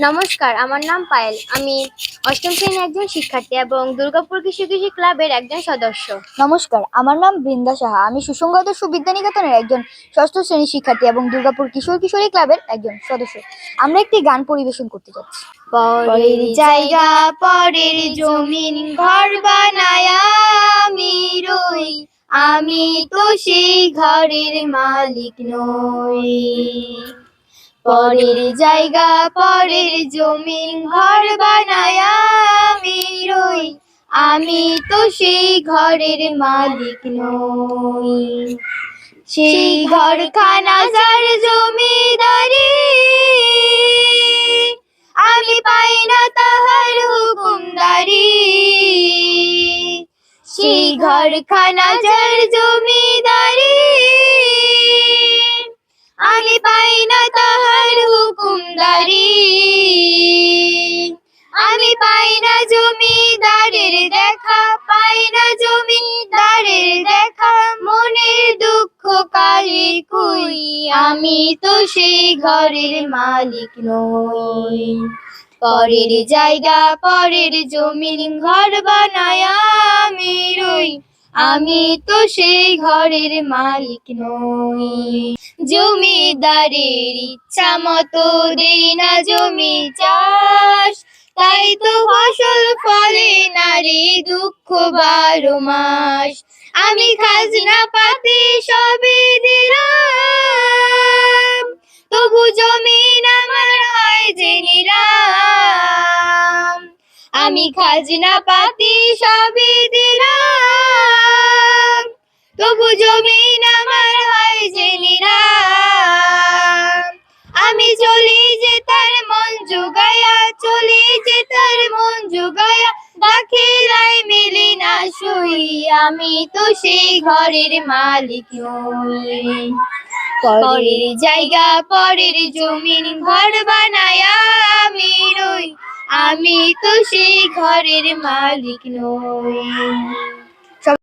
নমস্কার, আমার নাম পায়েল। আমি অষ্টম শ্রেণীর একজন শিক্ষার্থী এবং দুর্গাপুর কৃষি কৃষি ক্লাবের একজন সদস্য। নমস্কার, আমার নাম বৃন্দা সাহা। আমি সুসংগত সুবিদ্যানিকেতনের একজন ষষ্ঠ শ্রেণীর শিক্ষার্থী এবং দুর্গাপুর কিশোর কিশোরী ক্লাবের একজন সদস্য। আমরা একটি গান পরিবেশন করতে যাচ্ছি। পরের জায়গা পরের জমিন ঘর বানায় আমি রই, আমি তো সেই ঘরের মালিক নই। পরের জায়গা পরের জমিন ঘর বানায় আমি রই, আমি তো সেই ঘরের মালিক নই। সেই ঘরখানা যার জমিদারি, আমি পাই না তাহার হুকুমদারি। সেই ঘরখানা যার জমিদারি, আমি পাই না তাহার হুকুমদারি। আমি পাই না জমিদারের দেখা, পাই না জমিদারের দেখা, মনের দুঃখ কালে কুই, আমি তো সেই ঘরের মালিক নই। পরের জায়গা পরের জমিন ঘর বানায় আমি রই, আমি তো সেই ঘরের মালিক নই। জমিদারের ইচ্ছা মতো দেই না জমি চাষ, তাই তো ফসল ফলে না রে দুঃখ 12 মাস। আমি খাজনা পাতি সবই দিলাম, তবু জমিন আমার হয় যে নিলাম। আমি খাজনা পাতি সবই দিলাম, তবু জমিন আমার হয় যে নিলাম। আমি চলি যে তার মন জুগায়া, চলি যে তার মন জুগায়া, দাখিলাই মিলি না শুই, আমি তো সেই ঘরের মালিক নই। পরের জায়গা পরের জমিন ঘর বানায় আমি রই, আমি তো সেই ঘরের মালিক নই।